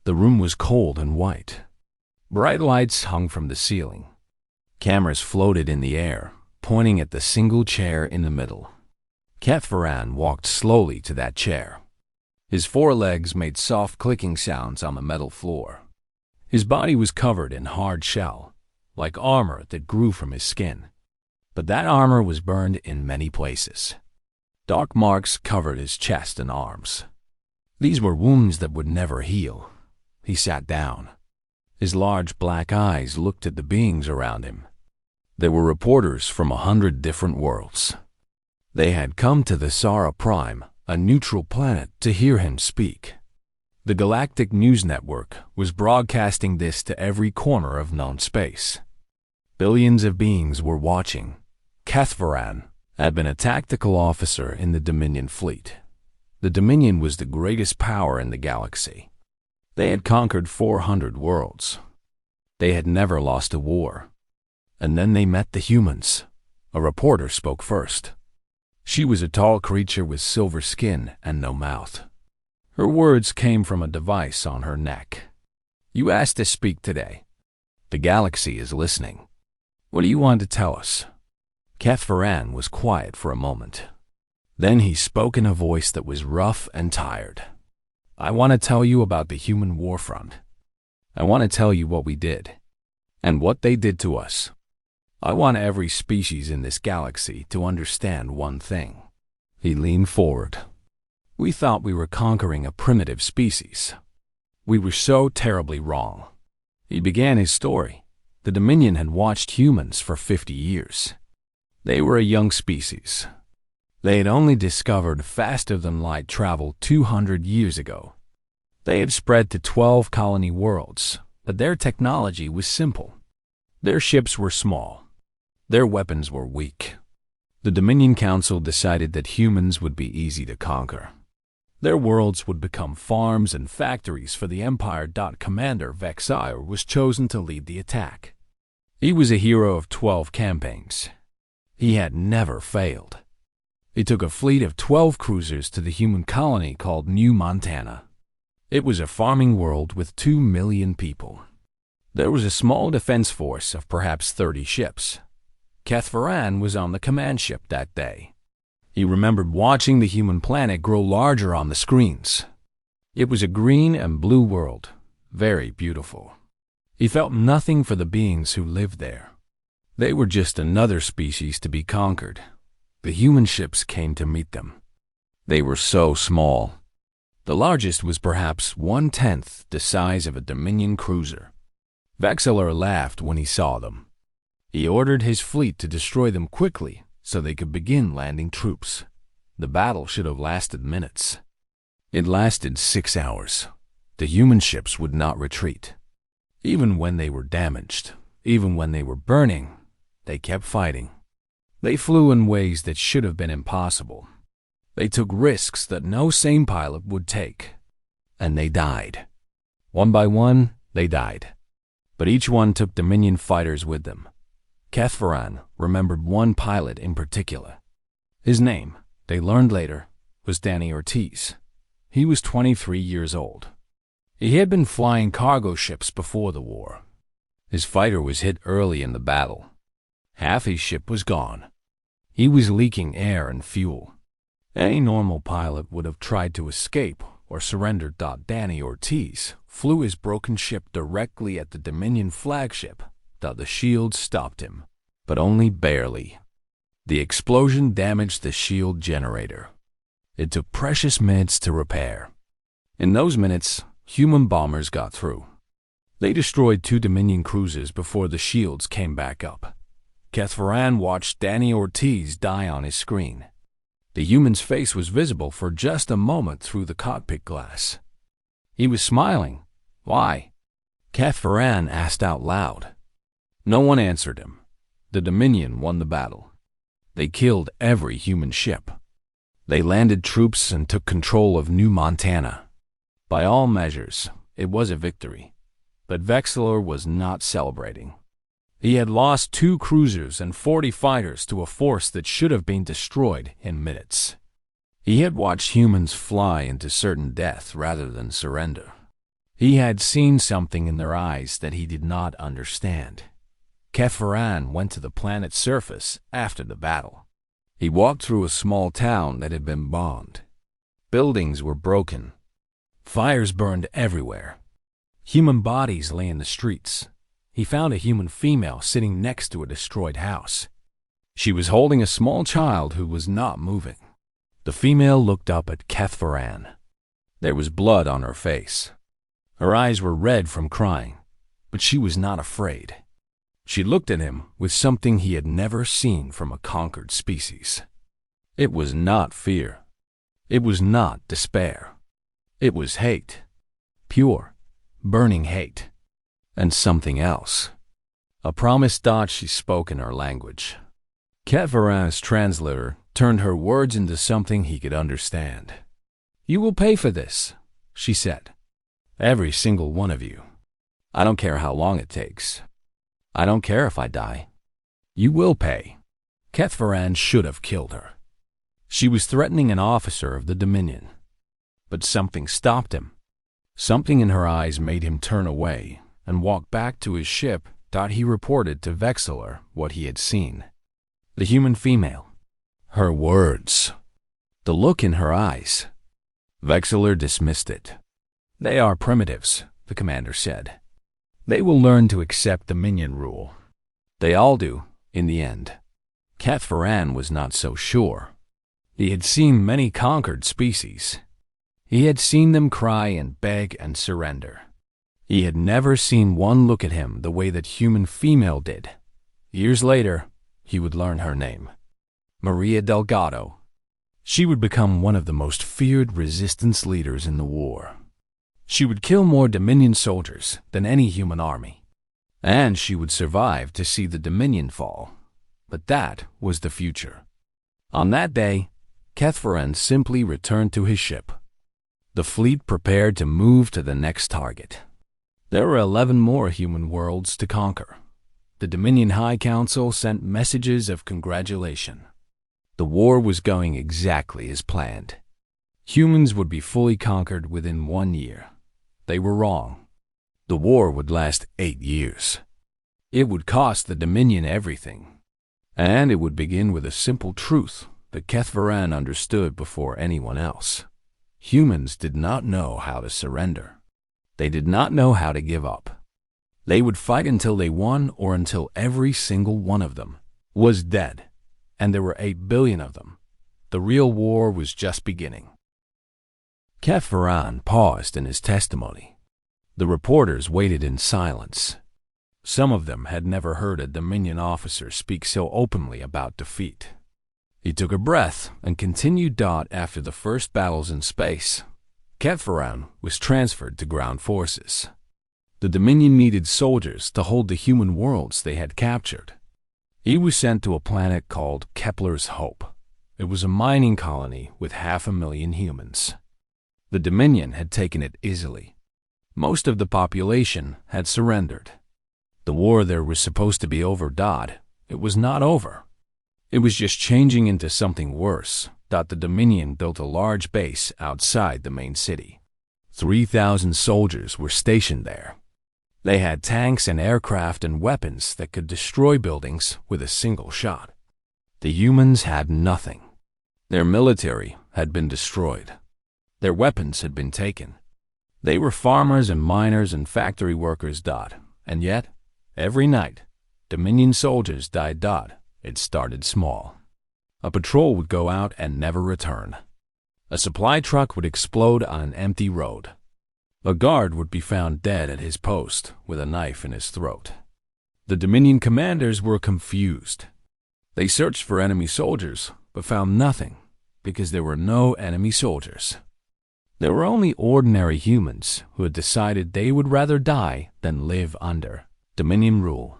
The room was cold and white. Bright lights hung from the ceiling. Cameras floated in the air, pointing at the single chair in the middle. Kethvaran walked slowly to that chair. His forelegs made soft clicking sounds on the metal floor. His body was covered in hard shell, like armor that grew from his skin. But that armor was burned in many places. Dark marks covered his chest and arms. These were wounds that would never heal. He sat down. His large black eyes looked at the beings around him. There were reporters from 100 different worlds. They had come to the Sara Prime, a neutral planet, to hear him speak. The Galactic News Network was broadcasting this to every corner of known space. Billions of beings were watching. Kethvaran had been a tactical officer in the Dominion fleet. The Dominion was the greatest power in the galaxy. They had conquered 400 worlds. They had never lost a war. And then they met the humans. A reporter spoke first. She was a tall creature with silver skin and no mouth. Her words came from a device on her neck. "You asked to speak today. The galaxy is listening. What do you want to tell us?" Kethvaran was quiet for a moment. Then he spoke in a voice that was rough and tired. "I want to tell you about the human war front. I want to tell you what we did, and what they did to us. I want every species in this galaxy to understand one thing." He leaned forward. "We thought we were conquering a primitive species. We were so terribly wrong." He began his story. The Dominion had watched humans for 50 years. They were a young species. They had only discovered faster-than-light travel 200 years ago. They had spread to 12 colony worlds, but their technology was simple. Their ships were small. Their weapons were weak. The Dominion Council decided that humans would be easy to conquer. Their worlds would become farms and factories for the Empire. Commander Vexire was chosen to lead the attack. He was a hero of 12 campaigns. He had never failed. He took a fleet of 12 cruisers to the human colony called New Montana. It was a farming world with 2 million people. There was a small defense force of perhaps 30 ships. Kethvaran was on the command ship that day. He remembered watching the human planet grow larger on the screens. It was a green and blue world, very beautiful. He felt nothing for the beings who lived there. They were just another species to be conquered. The human ships came to meet them. They were so small. The largest was perhaps 1/10 the size of a Dominion cruiser. Vexillor laughed when he saw them. He ordered his fleet to destroy them quickly so they could begin landing troops. The battle should have lasted minutes. It lasted 6 hours. The human ships would not retreat. Even when they were damaged, even when they were burning, they kept fighting. They flew in ways that should have been impossible. They took risks that no sane pilot would take. And they died. One by one, they died. But each one took Dominion fighters with them. Kethvaran remembered one pilot in particular. His name, they learned later, was Danny Ortiz. He was 23 years old. He had been flying cargo ships before the war. His fighter was hit early in the battle. Half his ship was gone. He was leaking air and fuel. Any normal pilot would have tried to escape or surrender. Danny Ortiz flew his broken ship directly at the Dominion flagship. The shield stopped him, but only barely. The explosion damaged the shield generator. It took precious minutes to repair. In those minutes, human bombers got through. They destroyed 2 Dominion cruisers before the shields came back up. Kethvaran watched Danny Ortiz die on his screen. The human's face was visible for just a moment through the cockpit glass. He was smiling. "Why?" Kethvaran asked out loud. No one answered him. The Dominion won the battle. They killed every human ship. They landed troops and took control of New Montana. By all measures, it was a victory. But Vexillor was not celebrating. He had lost 2 cruisers and 40 fighters to a force that should have been destroyed in minutes. He had watched humans fly into certain death rather than surrender. He had seen something in their eyes that he did not understand. Kepharan went to the planet's surface after the battle. He walked through a small town that had been bombed. Buildings were broken. Fires burned everywhere. Human bodies lay in the streets. He found a human female sitting next to a destroyed house. She was holding a small child who was not moving. The female looked up at Kepharan. There was blood on her face. Her eyes were red from crying, but she was not afraid. She looked at him with something he had never seen from a conquered species. It was not fear. It was not despair. It was hate. Pure, burning hate. And something else. A promise thought she spoke in her language. Kepharan's translator turned her words into something he could understand. "You will pay for this," she said. "Every single one of you. I don't care how long it takes. I don't care if I die. You will pay." Kepharan should have killed her. She was threatening an officer of the Dominion. But something stopped him. Something in her eyes made him turn away and walk back to his ship. He reported to Vexillor what he had seen. The human female. Her words. The look in her eyes. Vexillor dismissed it. "They are primitives," the commander said. "They will learn to accept Dominion rule. They all do, in the end." Kepharan was not so sure. He had seen many conquered species. He had seen them cry and beg and surrender. He had never seen one look at him the way that human female did. Years later, he would learn her name. Maria Delgado. She would become one of the most feared resistance leaders in the war. She would kill more Dominion soldiers than any human army. And she would survive to see the Dominion fall. But that was the future. On that day, Kepharan simply returned to his ship. The fleet prepared to move to the next target. There were 11 more human worlds to conquer. The Dominion High Council sent messages of congratulation. The war was going exactly as planned. Humans would be fully conquered within 1 year. They were wrong. The war would last 8 years. It would cost the Dominion everything. And it would begin with a simple truth that Kepharan understood before anyone else. Humans did not know how to surrender. They did not know how to give up. They would fight until they won or until every single one of them was dead. And there were 8 billion of them. The real war was just beginning. Kepharan paused in his testimony. The reporters waited in silence. Some of them had never heard a Dominion officer speak so openly about defeat. He took a breath and continued. After the first battles in space, Kepharan was transferred to ground forces. The Dominion needed soldiers to hold the human worlds they had captured. He was sent to a planet called Kepler's Hope. It was a mining colony with 500,000 humans. The Dominion had taken it easily. Most of the population had surrendered. The war there was supposed to be over. It was not over. It was just changing into something worse. The Dominion built a large base outside the main city. 3,000 soldiers were stationed there. They had tanks and aircraft and weapons that could destroy buildings with a single shot. The humans had nothing. Their military had been destroyed. Their weapons had been taken. They were farmers and miners and factory workers. And yet, every night, Dominion soldiers died. It started small. A patrol would go out and never return. A supply truck would explode on an empty road. A guard would be found dead at his post with a knife in his throat. The Dominion commanders were confused. They searched for enemy soldiers, but found nothing because there were no enemy soldiers. There were only ordinary humans who had decided they would rather die than live under Dominion rule.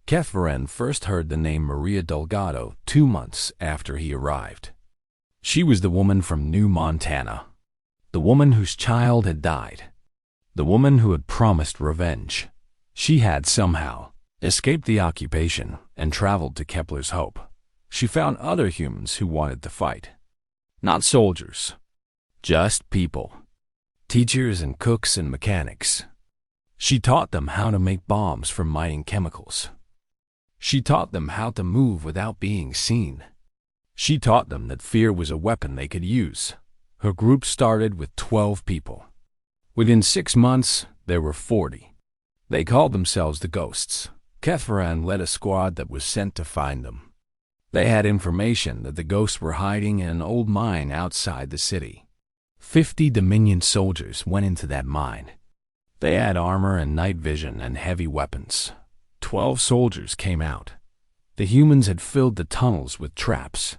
Kepharan first heard the name Maria Delgado 2 months after he arrived. She was the woman from New Montana, the woman whose child had died, the woman who had promised revenge. She had somehow escaped the occupation and traveled to Kepler's Hope. She found other humans who wanted to fight. Not soldiers, just people. teachers and cooks and mechanics. She taught them how to make bombs from mining chemicals. She taught them how to move without being seen. She taught them that fear was a weapon they could use. Her group started with 12 people. Within 6 months, there were 40. They called themselves the Ghosts. Kethvaran led a squad that was sent to find them. They had information that the Ghosts were hiding in an old mine outside the city. 50 Dominion soldiers went into that mine. They had armor and night vision and heavy weapons. 12 soldiers came out. The humans had filled the tunnels with traps.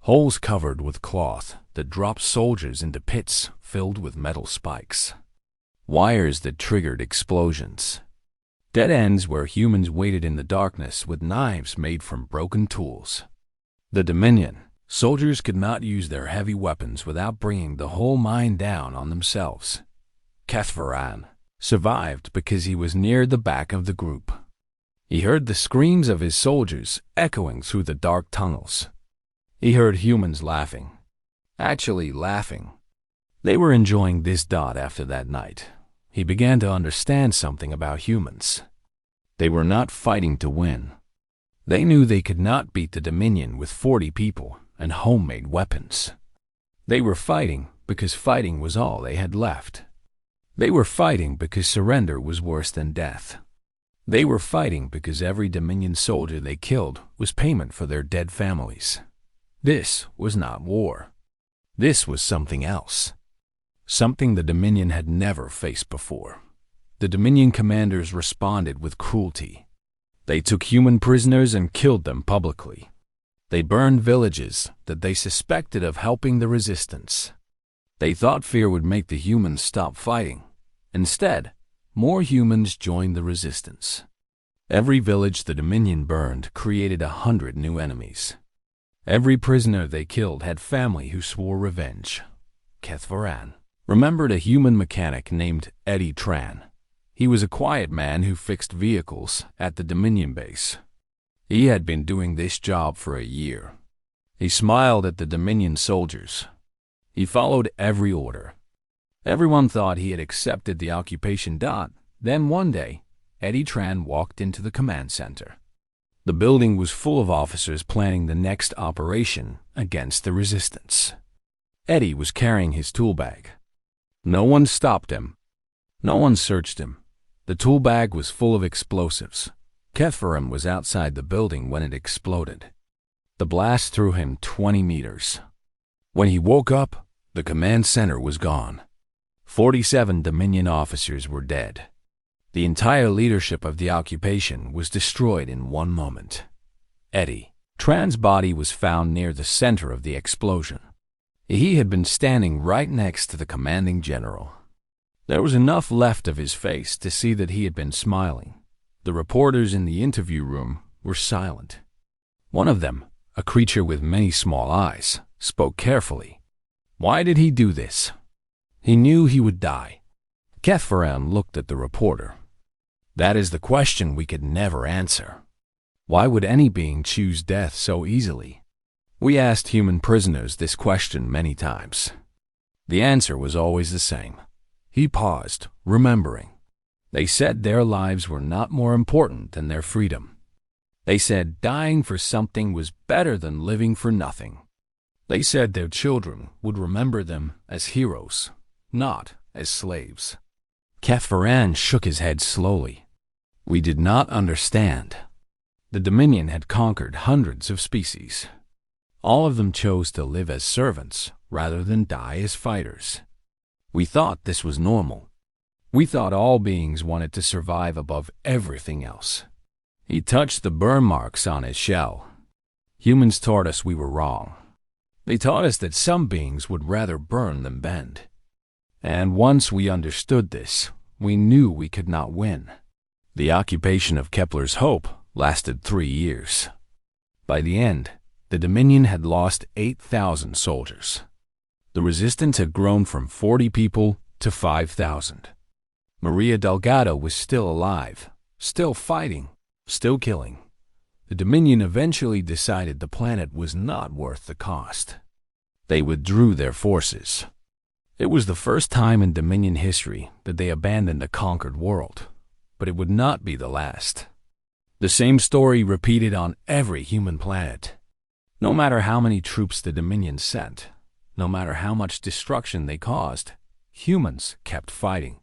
Holes covered with cloth that dropped soldiers into pits filled with metal spikes. Wires that triggered explosions. Dead ends where humans waited in the darkness with knives made from broken tools. The Dominion soldiers could not use their heavy weapons without bringing the whole mine down on themselves. Kethvaran survived because he was near the back of the group. He heard the screams of his soldiers echoing through the dark tunnels. He heard humans laughing. Actually laughing. They were enjoying this dot after that night. He began to understand something about humans. They were not fighting to win. They knew they could not beat the Dominion with 40 people and homemade weapons. They were fighting because fighting was all they had left. They were fighting because surrender was worse than death. They were fighting because every Dominion soldier they killed was payment for their dead families. This was not war. This was something else. Something the Dominion had never faced before. The Dominion commanders responded with cruelty. They took human prisoners and killed them publicly. They burned villages that they suspected of helping the resistance. They thought fear would make the humans stop fighting. Instead, more humans joined the resistance. Every village the Dominion burned created 100 new enemies. Every prisoner they killed had family who swore revenge. Kethvaran remembered a human mechanic named Eddie Tran. He was a quiet man who fixed vehicles at the Dominion base. He had been doing this job for a year. He smiled at the Dominion soldiers. He followed every order. Everyone thought he had accepted the occupation. Then one day, Eddie Tran walked into the command center. The building was full of officers planning the next operation against the resistance. Eddie was carrying his tool bag. No one stopped him. No one searched him. The tool bag was full of explosives. Kethvaran was outside the building when it exploded. The blast threw him 20 meters. When he woke up, the command center was gone. 47 Dominion officers were dead. The entire leadership of the occupation was destroyed in one moment. Eddie Tran's body was found near the center of the explosion. He had been standing right next to the commanding general. There was enough left of his face to see that he had been smiling. The reporters in the interview room were silent. One of them, a creature with many small eyes, spoke carefully. Why did he do this? He knew he would die. Kethvaran looked at the reporter. That is the question we could never answer. Why would any being choose death so easily? We asked human prisoners this question many times. The answer was always the same. He paused, remembering. They said their lives were not more important than their freedom. They said dying for something was better than living for nothing. They said their children would remember them as heroes, not as slaves. Kethvaran shook his head slowly. We did not understand. The Dominion had conquered hundreds of species. All of them chose to live as servants rather than die as fighters. We thought this was normal. We thought all beings wanted to survive above everything else. He touched the burn marks on his shell. Humans taught us we were wrong. They taught us that some beings would rather burn than bend. And once we understood this, we knew we could not win. The occupation of Kepler's Hope lasted 3 years. By the end, the Dominion had lost 8,000 soldiers. The resistance had grown from 40 people to 5,000. Maria Delgado was still alive, still fighting, still killing. The Dominion eventually decided the planet was not worth the cost. They withdrew their forces. It was the first time in Dominion history that they abandoned a conquered world, but it would not be the last. The same story repeated on every human planet. No matter how many troops the Dominion sent, no matter how much destruction they caused, humans kept fighting.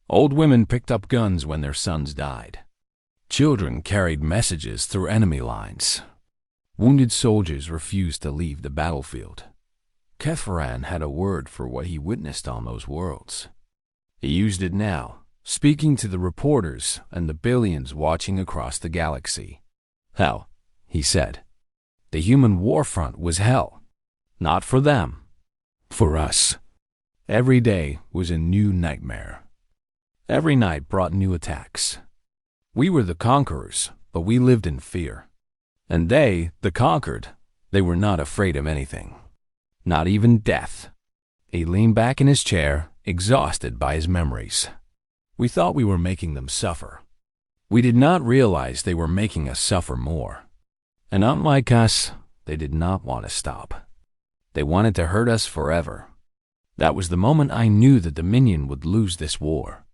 Old women picked up guns when their sons died. Children carried messages through enemy lines. Wounded soldiers refused to leave the battlefield. Kethvaran had a word for what he witnessed on those worlds. He used it now, speaking to the reporters and the billions watching across the galaxy. Hell, he said. The human warfront was hell. Not for them. For us. Every day was a new nightmare. Every night brought new attacks. We were the conquerors, but we lived in fear. And they, the conquered, they were not afraid of anything. Not even death. He leaned back in his chair, exhausted by his memories. We thought we were making them suffer. We did not realize they were making us suffer more. And unlike us, they did not want to stop. They wanted to hurt us forever. That was the moment I knew the Dominion would lose this war.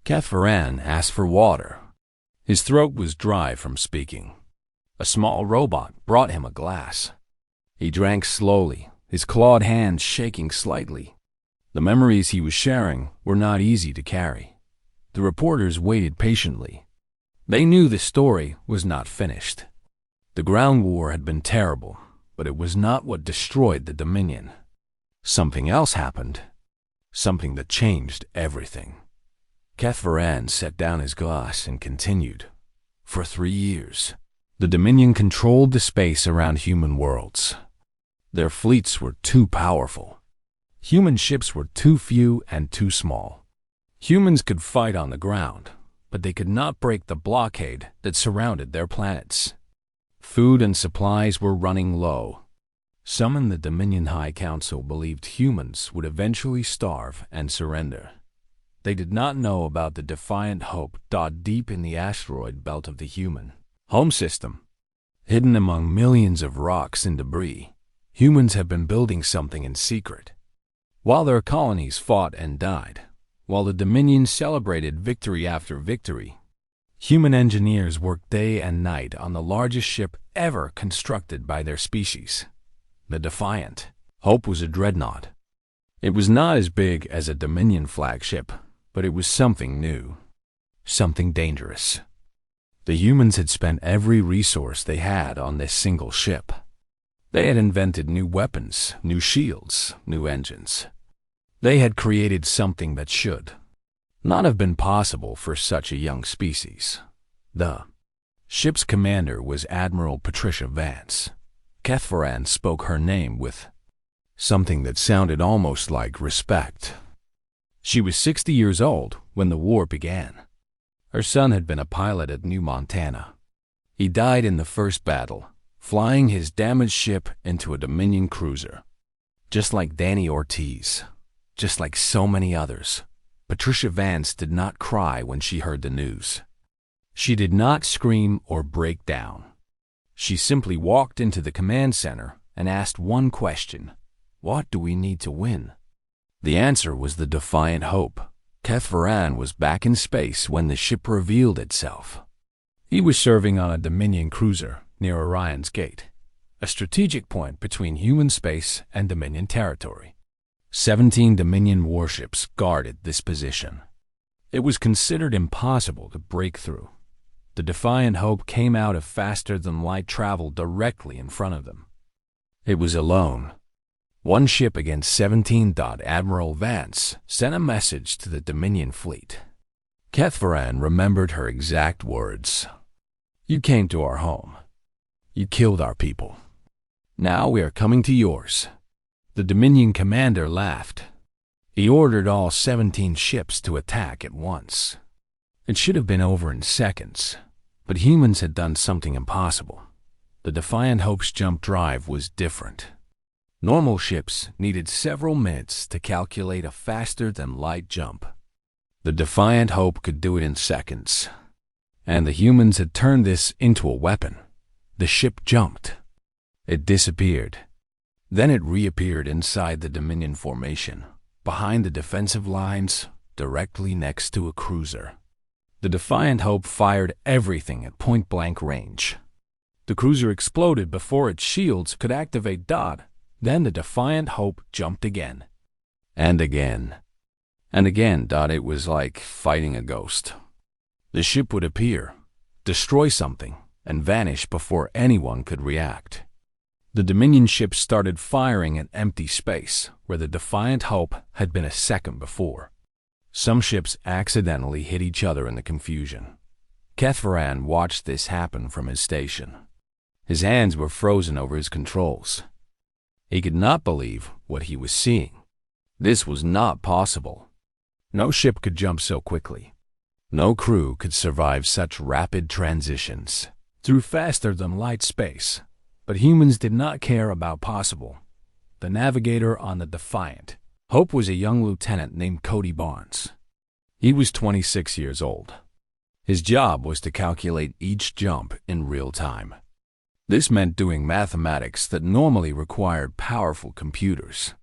Kethvaran asked for water. His throat was dry from speaking. A small robot brought him a glass. He drank slowly, his clawed hands shaking slightly. The memories he was sharing were not easy to carry. The reporters waited patiently. They knew the story was not finished. The ground war had been terrible, but it was not what destroyed the Dominion. Something else happened. Something that changed everything. Kethvaran set down his glass and continued. For 3 years, the Dominion controlled the space around human worlds. Their fleets were too powerful. Human ships were too few and too small. Humans could fight on the ground, but they could not break the blockade that surrounded their planets. Food and supplies were running low. Some in the Dominion High Council believed humans would eventually starve and surrender. They did not know about the defiant hope dug deep in the asteroid belt of the human home system. Hidden among millions of rocks and debris, humans have been building something in secret. While their colonies fought and died, while the Dominion celebrated victory after victory, human engineers worked day and night on the largest ship ever constructed by their species. The Defiant. Hope was a dreadnought. It was not as big as a Dominion flagship, but it was something new, something dangerous. The humans had spent every resource they had on this single ship. They had invented new weapons, new shields, new engines. They had created something that should not have been possible for such a young species. The ship's commander was Admiral Patricia Vance. Kethvaran spoke her name with something that sounded almost like respect. She was 60 years old when the war began. Her son had been a pilot at New Montana. He died in the first battle, flying his damaged ship into a Dominion cruiser. Just like Danny Ortiz, just like so many others, Patricia Vance did not cry when she heard the news. She did not scream or break down. She simply walked into the command center and asked one question: what do we need to win? The answer was the Defiant Hope. Kethvaran was back in space when the ship revealed itself. He was serving on a Dominion cruiser near Orion's Gate, a strategic point between human space and Dominion territory. 17 Dominion warships guarded this position. It was considered impossible to break through. The Defiant Hope came out of faster-than-light travel directly in front of them. It was alone. One ship against 17. Admiral Vance sent a message to the Dominion fleet. Kethvaran remembered her exact words. You came to our home. You killed our people. Now we are coming to yours. The Dominion commander laughed. He ordered all 17 ships to attack at once. It should have been over in seconds, but humans had done something impossible. The Defiant Hope's jump drive was different. Normal ships needed several minutes to calculate a faster-than-light jump. The Defiant Hope could do it in seconds. And the humans had turned this into a weapon. The ship jumped. It disappeared. Then it reappeared inside the Dominion formation, behind the defensive lines, directly next to a cruiser. The Defiant Hope fired everything at point-blank range. The cruiser exploded before its shields could activate Dot. Then the Defiant Hope jumped again. And again. And again, Dot. It was like fighting a ghost. The ship would appear, destroy something, and vanish before anyone could react. The Dominion ships started firing at empty space where the Defiant Hope had been a second before. Some ships accidentally hit each other in the confusion. Kethvaran watched this happen from his station. His hands were frozen over his controls. He could not believe what he was seeing. This was not possible. No ship could jump so quickly. No crew could survive such rapid transitions through faster-than-light space. But humans did not care about possible. The navigator on the Defiant Hope was a young lieutenant named Cody Barnes. He was 26 years old. His job was to calculate each jump in real time. This meant doing mathematics that normally required powerful computers.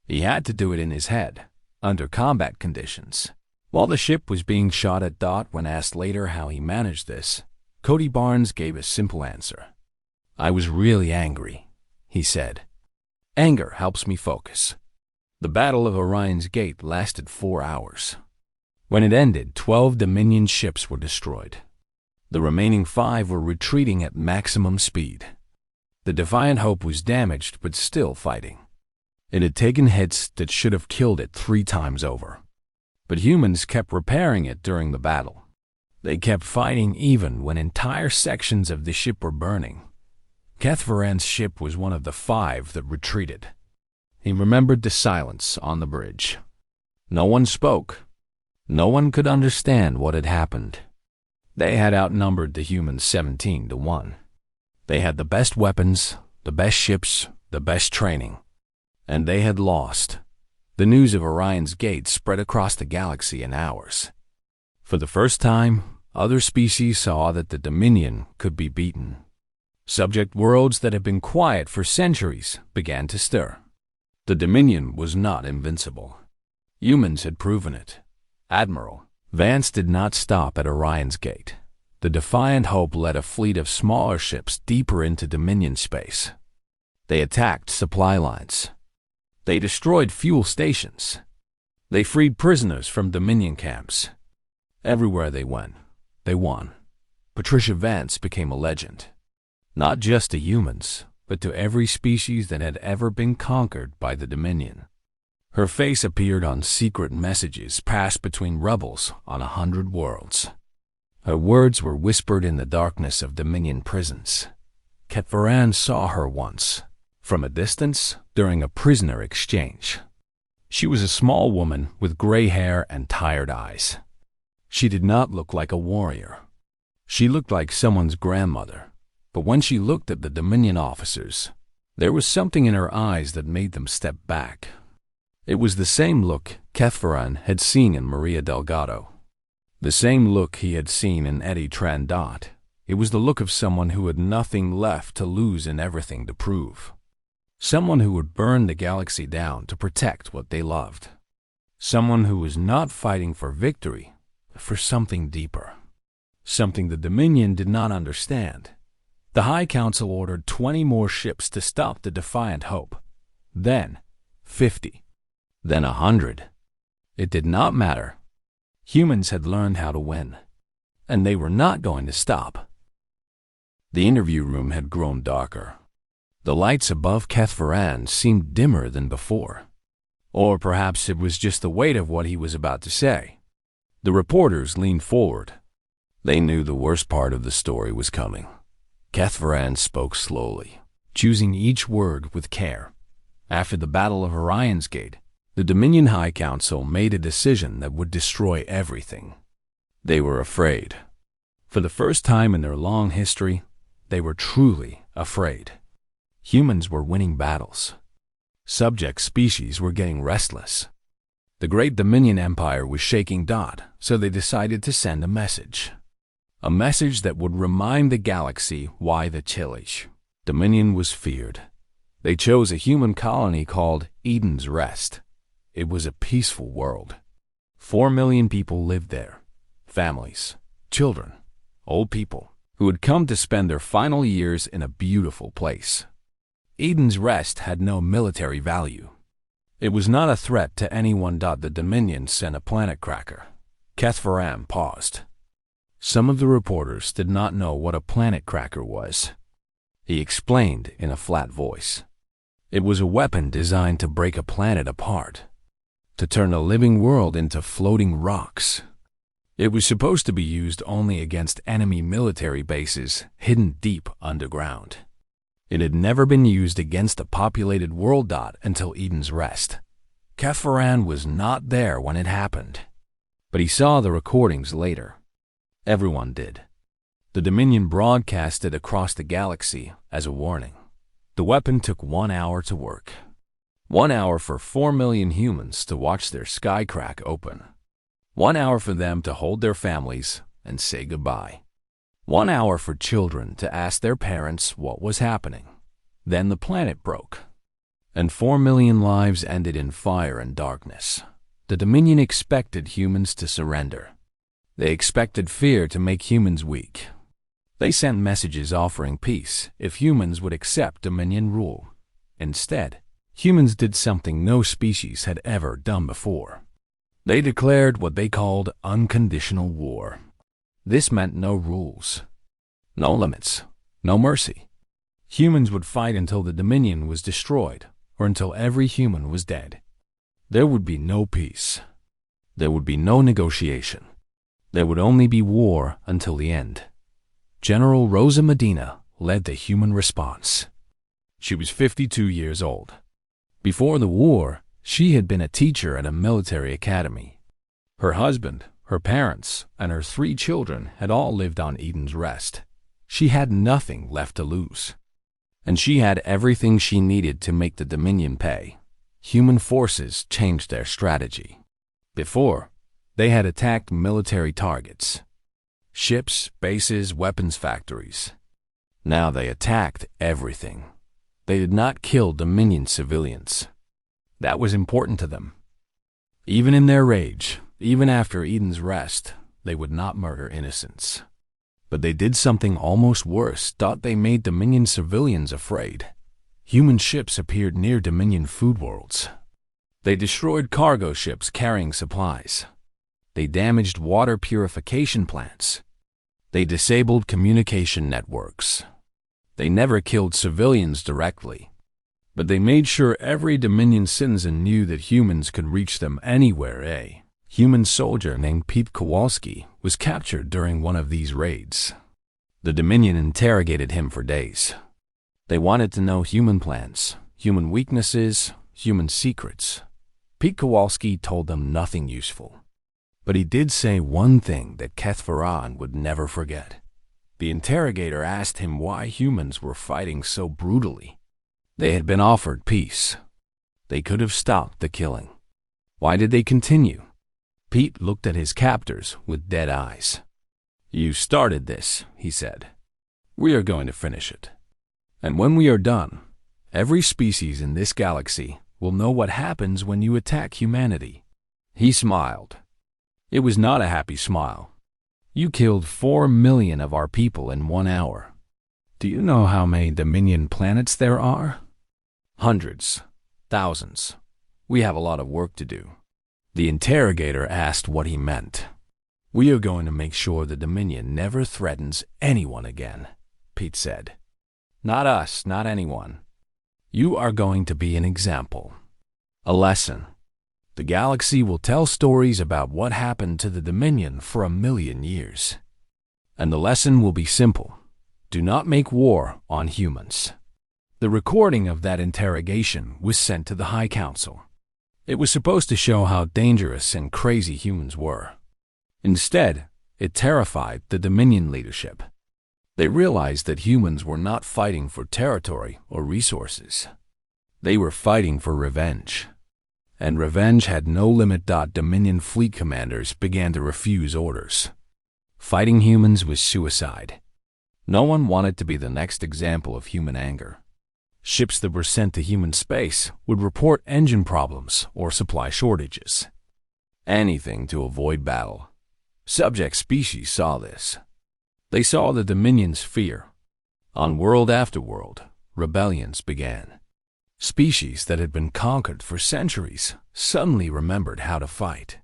He had to do it in his head, under combat conditions. While the ship was being shot at Dot, when asked later how he managed this, Cody Barnes gave a simple answer. "I was really angry," he said. "Anger helps me focus." The Battle of Orion's Gate lasted 4 hours. When it ended, 12 Dominion ships were destroyed. The remaining 5 were retreating at maximum speed. The Defiant Hope was damaged but still fighting. It had taken hits that should have killed it 3 times over. But humans kept repairing it during the battle. They kept fighting even when entire sections of the ship were burning. Kethvaran's ship was one of the 5 that retreated. He remembered the silence on the bridge. No one spoke. No one could understand what had happened. They had outnumbered the humans 17-1. They had the best weapons, the best ships, the best training. And they had lost. The news of Orion's Gate spread across the galaxy in hours. For the first time, other species saw that the Dominion could be beaten. Subject worlds that had been quiet for centuries began to stir. The Dominion was not invincible. Humans had proven it. Admiral Vance did not stop at Orion's Gate. The Defiant Hope led a fleet of smaller ships deeper into Dominion space. They attacked supply lines. They destroyed fuel stations. They freed prisoners from Dominion camps. Everywhere they went, they won. Patricia Vance became a legend. Not just to humans, but to every species that had ever been conquered by the Dominion. Her face appeared on secret messages passed between rebels on 100 worlds. Her words were whispered in the darkness of Dominion prisons. Kethvaran saw her once, from a distance, during a prisoner exchange. She was a small woman with gray hair and tired eyes. She did not look like a warrior. She looked like someone's grandmother. But when she looked at the Dominion officers, there was something in her eyes that made them step back. It was the same look Kethvaran had seen in Maria Delgado. The same look he had seen in Eddie Trandot. It was the look of someone who had nothing left to lose and everything to prove. Someone who would burn the galaxy down to protect what they loved. Someone who was not fighting for victory, but for something deeper. Something the Dominion did not understand. The High Council ordered 20 more ships to stop the Defiant Hope. Then 50. Then 100. It did not matter. Humans had learned how to win, and they were not going to stop. The interview room had grown darker. The lights above Kethvaran seemed dimmer than before. Or perhaps it was just the weight of what he was about to say. The reporters leaned forward. They knew the worst part of the story was coming. Kethvaran spoke slowly, choosing each word with care. After the Battle of Orion's Gate, the Dominion High Council made a decision that would destroy everything. They were afraid. For the first time in their long history, they were truly afraid. Humans were winning battles. Subject species were getting restless. The great Dominion Empire was shaking Dot, so they decided to send a message. A message that would remind the galaxy why the Chilish Dominion was feared. They chose a human colony called Eden's Rest. It was a peaceful world. 4 million people lived there. Families, children, old people, who had come to spend their final years in a beautiful place. Eden's Rest had no military value. It was not a threat to anyone. The Dominion sent a planet cracker. Kethvaram paused. Some of the reporters did not know what a planet cracker was. He explained in a flat voice. It was a weapon designed to break a planet apart, to turn a living world into floating rocks. It was supposed to be used only against enemy military bases hidden deep underground. It had never been used against a populated world. Until Eden's Rest. Kethvaran was not there when it happened, but he saw the recordings later. Everyone did. The Dominion broadcasted across the galaxy as a warning. The weapon took 1 hour to work. 1 hour for 4 million humans to watch their sky crack open. 1 hour for them to hold their families and say goodbye. 1 hour for children to ask their parents what was happening. Then the planet broke, and 4 million lives ended in fire and darkness. The Dominion expected humans to surrender. They expected fear to make humans weak. They sent messages offering peace if humans would accept Dominion rule. Instead, humans did something no species had ever done before. They declared what they called unconditional war. This meant no rules, no limits, no mercy. Humans would fight until the Dominion was destroyed or until every human was dead. There would be no peace. There would be no negotiation. There would only be war until the end. General Rosa Medina led the human response. She was 52 years old. Before the war, she had been a teacher at a military academy. Her husband, her parents, and her 3 children had all lived on Eden's Rest. She had nothing left to lose. And she had everything she needed to make the Dominion pay. Human forces changed their strategy. Before, they had attacked military targets. Ships, bases, weapons factories. Now they attacked everything. They did not kill Dominion civilians. That was important to them. Even in their rage, even after Eden's Rest, they would not murder innocents. But they did something almost worse. They made Dominion civilians afraid. Human ships appeared near Dominion food worlds. They destroyed cargo ships carrying supplies. They damaged water purification plants. They disabled communication networks. They never killed civilians directly, but they made sure every Dominion citizen knew that humans could reach them anywhere. A human soldier named Pete Kowalski was captured during one of these raids. The Dominion interrogated him for days. They wanted to know human plans, human weaknesses, human secrets. Pete Kowalski told them nothing useful. But he did say one thing that Kethvaran would never forget. The interrogator asked him why humans were fighting so brutally. They had been offered peace. They could have stopped the killing. Why did they continue? Pete looked at his captors with dead eyes. "You started this," he said. "We are going to finish it. And when we are done, every species in this galaxy will know what happens when you attack humanity." He smiled. It was not a happy smile. "You killed 4 million of our people in 1 hour. Do you know how many Dominion planets there are? Hundreds, thousands. We have a lot of work to do." The interrogator asked what he meant. "We are going to make sure the Dominion never threatens anyone again," Pete said. "Not us, not anyone. You are going to be an example, a lesson. The galaxy will tell stories about what happened to the Dominion for 1 million years. And the lesson will be simple. Do not make war on humans." The recording of that interrogation was sent to the High Council. It was supposed to show how dangerous and crazy humans were. Instead, it terrified the Dominion leadership. They realized that humans were not fighting for territory or resources. They were fighting for revenge. And revenge had no limit. Dominion fleet commanders began to refuse orders. Fighting humans was suicide. No one wanted to be the next example of human anger. Ships that were sent to human space would report engine problems or supply shortages. Anything to avoid battle. Subject species saw this. They saw the Dominion's fear. On world after world, rebellions began. Species that had been conquered for centuries suddenly remembered how to fight.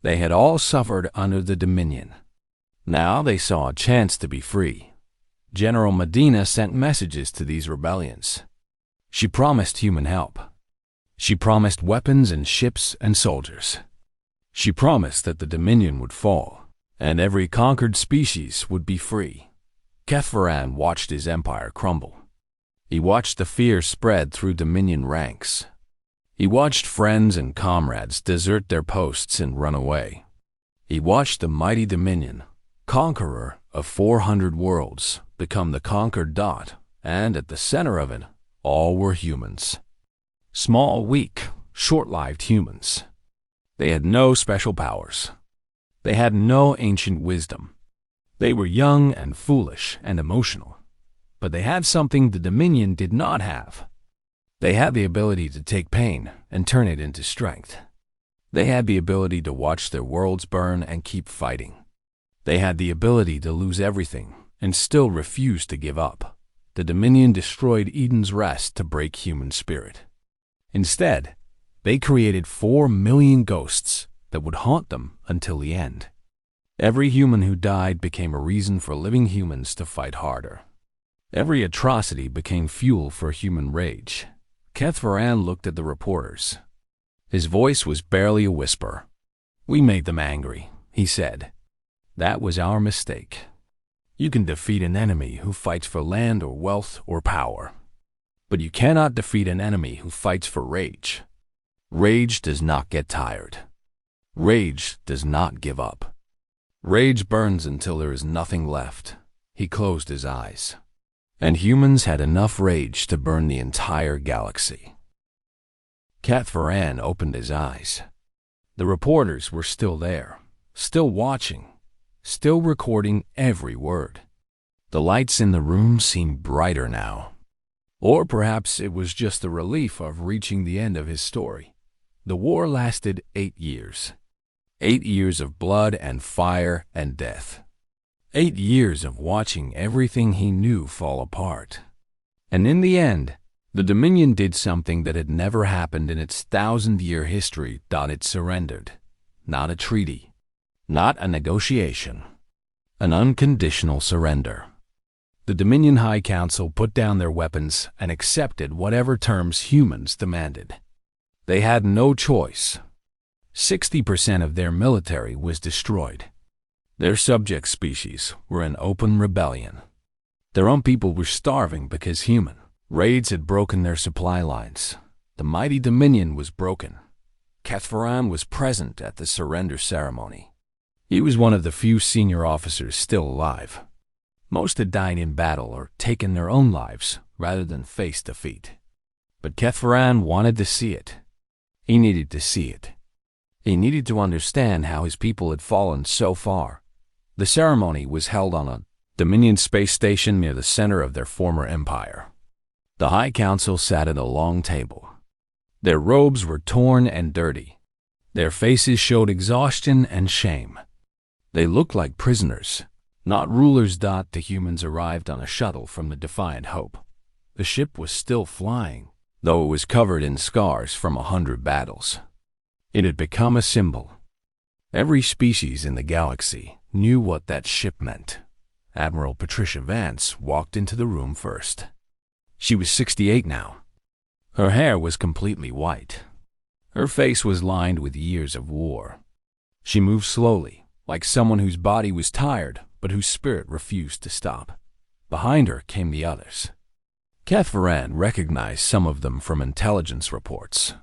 They had all suffered under the Dominion. Now they saw a chance to be free. General Medina sent messages to these rebellions. She promised human help. She promised weapons and ships and soldiers. She promised that the Dominion would fall, and every conquered species would be free. Kethvaran watched his empire crumble. He watched the fear spread through Dominion ranks. He watched friends and comrades desert their posts and run away. He watched the mighty Dominion, conqueror of 400 worlds, become the conquered dot, and at the center of it, all were humans. Small, weak, short-lived humans. They had no special powers. They had no ancient wisdom. They were young and foolish and emotional. But they had something the Dominion did not have. They had the ability to take pain and turn it into strength. They had the ability to watch their worlds burn and keep fighting. They had the ability to lose everything and still refuse to give up. The Dominion destroyed Eden's rest to break human spirit. Instead, they created 4 million ghosts that would haunt them until the end. Every human who died became a reason for living humans to fight harder. Every atrocity became fuel for human rage. Kethvaran looked at the reporters. His voice was barely a whisper. "We made them angry," he said. "That was our mistake. You can defeat an enemy who fights for land or wealth or power. But you cannot defeat an enemy who fights for rage. Rage does not get tired. Rage does not give up. Rage burns until there is nothing left." He closed his eyes. And humans had enough rage to burn the entire galaxy. Kethvaran opened his eyes. The reporters were still there, still watching, still recording every word. The lights in the room seemed brighter now. Or perhaps it was just the relief of reaching the end of his story. The war lasted 8 years. 8 years of blood and fire and death. 8 years of watching everything he knew fall apart. And in the end, the Dominion did something that had never happened in its 1,000-year history. It surrendered. Not a treaty. Not a negotiation. An unconditional surrender. The Dominion High Council put down their weapons and accepted whatever terms humans demanded. They had no choice. 60% of their military was destroyed. Their subject species were in open rebellion. Their own people were starving because human raids had broken their supply lines. The mighty Dominion was broken. Kethvaran was present at the surrender ceremony. He was one of the few senior officers still alive. Most had died in battle or taken their own lives rather than face defeat. But Kethvaran wanted to see it. He needed to see it. He needed to understand how his people had fallen so far. The ceremony was held on a Dominion space station near the center of their former empire. The High Council sat at a long table. Their robes were torn and dirty. Their faces showed exhaustion and shame. They looked like prisoners, not rulers. The humans arrived on a shuttle from the Defiant Hope. The ship was still flying, though it was covered in scars from 100 battles. It had become a symbol. Every species in the galaxy knew what that ship meant. Admiral Patricia Vance walked into the room first. She was 68 now. Her hair was completely white. Her face was lined with years of war. She moved slowly, like someone whose body was tired but whose spirit refused to stop. Behind her came the others. Kethvaran recognized some of them from intelligence reports.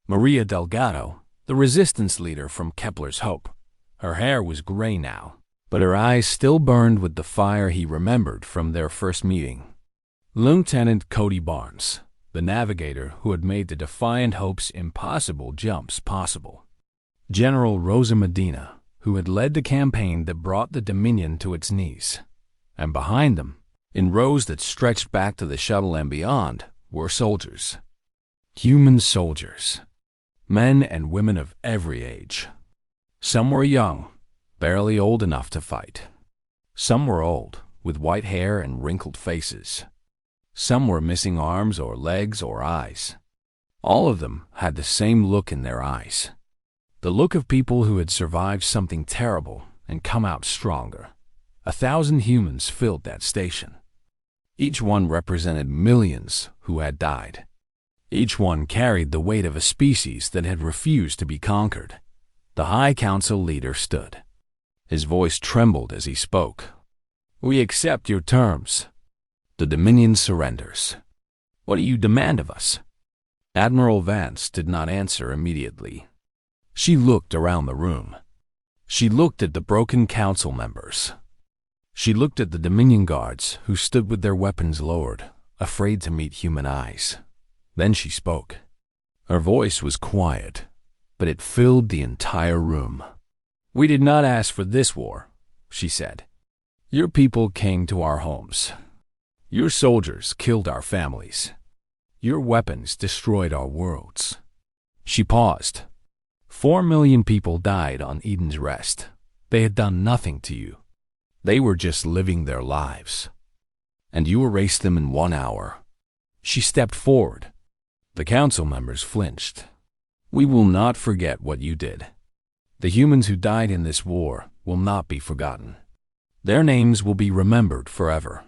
Maria Delgado, the resistance leader from Kepler's Hope. Her hair was gray now, but her eyes still burned with the fire he remembered from their first meeting. Lieutenant Cody Barnes, the navigator who had made the Defiant Hope's impossible jumps possible. General Rosa Medina, who had led the campaign that brought the Dominion to its knees. And behind them, in rows that stretched back to the shuttle and beyond, were soldiers. Human soldiers. Men and women of every age. Some were young, barely old enough to fight. Some were old, with white hair and wrinkled faces. Some were missing arms or legs or eyes. All of them had the same look in their eyes. The look of people who had survived something terrible and come out stronger. 1,000 humans filled that station. Each one represented millions who had died. Each one carried the weight of a species that had refused to be conquered. The High Council leader stood. His voice trembled as he spoke. "We accept your terms." The Dominion surrenders. "What do you demand of us?" Admiral Vance did not answer immediately. She looked around the room. She looked at the broken council members. She looked at the Dominion guards who stood with their weapons lowered, afraid to meet human eyes. Then she spoke. Her voice was quiet, but it filled the entire room. "We did not ask for this war," she said. "Your people came to our homes. Your soldiers killed our families. Your weapons destroyed our worlds." She paused. 4 million people died on Eden's Rest. They had done nothing to you. They were just living their lives. And you erased them in 1 hour. She stepped forward. The council members flinched. "We will not forget what you did. The humans who died in this war will not be forgotten. Their names will be remembered forever.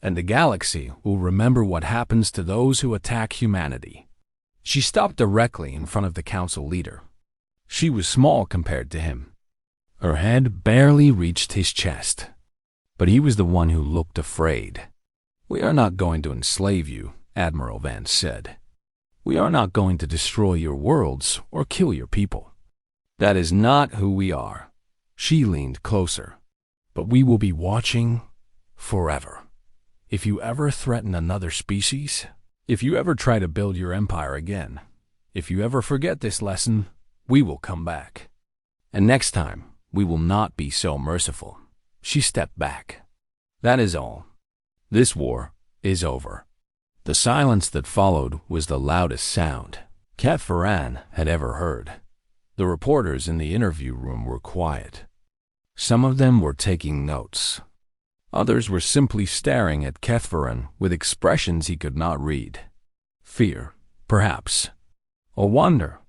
And the galaxy will remember what happens to those who attack humanity." She stopped directly in front of the council leader. She was small compared to him. Her head barely reached his chest. But he was the one who looked afraid. "We are not going to enslave you," Admiral Vance said. "We are not going to destroy your worlds or kill your people. That is not who we are." She leaned closer. "But we will be watching forever. If you ever threaten another species, if you ever try to build your empire again, if you ever forget this lesson, we will come back. And next time, we will not be so merciful." She stepped back. "That is all. This war is over." The silence that followed was the loudest sound Keth Varan had ever heard. The reporters in the interview room were quiet. Some of them were taking notes. Others were simply staring at Keth Varan with expressions he could not read. Fear, perhaps, or wonder,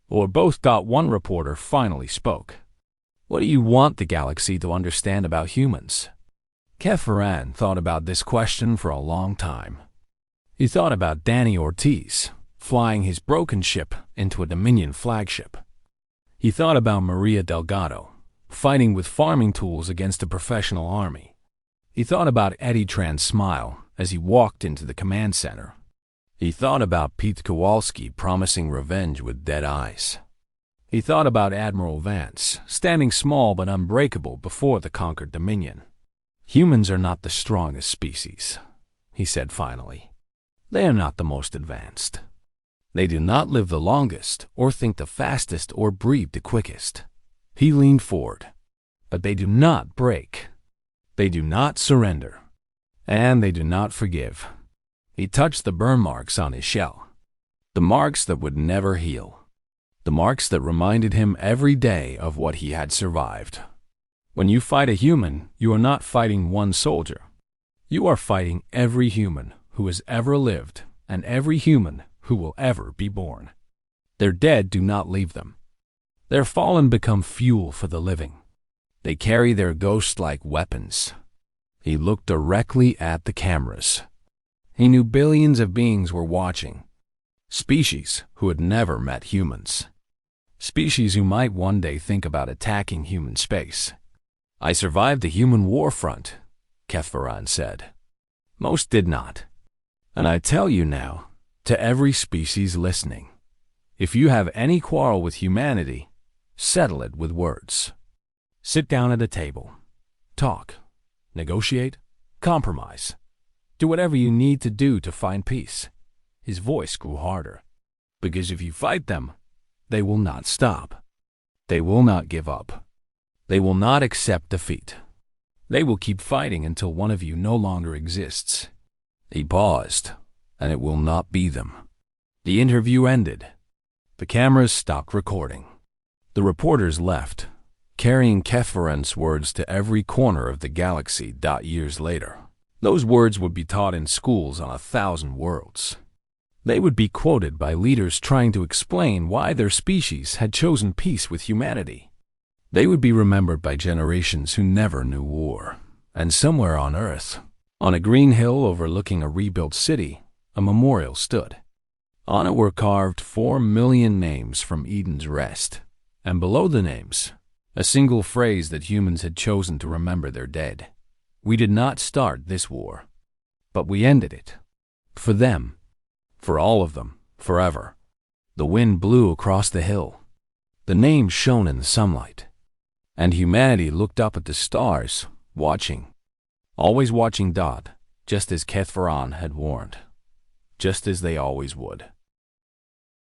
or both. One reporter finally spoke. "What do you want the galaxy to understand about humans?" Keth Varan thought about this question for a long time. He thought about Danny Ortiz flying his broken ship into a Dominion flagship. He thought about Maria Delgado fighting with farming tools against a professional army. He thought about Eddie Tran's smile as he walked into the command center. He thought about Pete Kowalski promising revenge with dead eyes. He thought about Admiral Vance standing small but unbreakable before the conquered Dominion. "Humans are not the strongest species," he said finally. "They are not the most advanced. They do not live the longest, or think the fastest, or breathe the quickest." He leaned forward. "But they do not break. They do not surrender. And they do not forgive." He touched the burn marks on his shell. The marks that would never heal. The marks that reminded him every day of what he had survived. When you fight a human, you are not fighting one soldier. You are fighting every human who has ever lived and every human who will ever be born. Their dead do not leave them. Their fallen become fuel for the living. They carry their ghost-like weapons. He looked directly at the cameras. He knew billions of beings were watching. Species who had never met humans. Species who might one day think about attacking human space. "I survived the human war front," Keth Varan said. "Most did not. And I tell you now, to every species listening, if you have any quarrel with humanity, settle it with words. Sit down at a table. Talk. Negotiate. Compromise. Do whatever you need to do to find peace." His voice grew harder. "Because if you fight them, they will not stop. They will not give up. They will not accept defeat. They will keep fighting until one of you no longer exists." He paused. and it will not be them. The interview ended. The cameras stopped recording. The reporters left, carrying Kethvaren's words to every corner of the galaxy. Years later, those words would be taught in schools on 1,000 worlds. They would be quoted by leaders trying to explain why their species had chosen peace with humanity. They would be remembered by generations who never knew war. And somewhere on Earth, on a green hill overlooking a rebuilt city, a memorial stood. On it were carved 4 million names from Eden's Rest, and below the names, a single phrase that humans had chosen to remember their dead. We did not start this war, but we ended it. For them. For all of them. Forever. The wind blew across the hill. The names shone in the sunlight. And humanity looked up at the stars, watching. Always watching. Just as Kethvaran had warned. Just as they always would.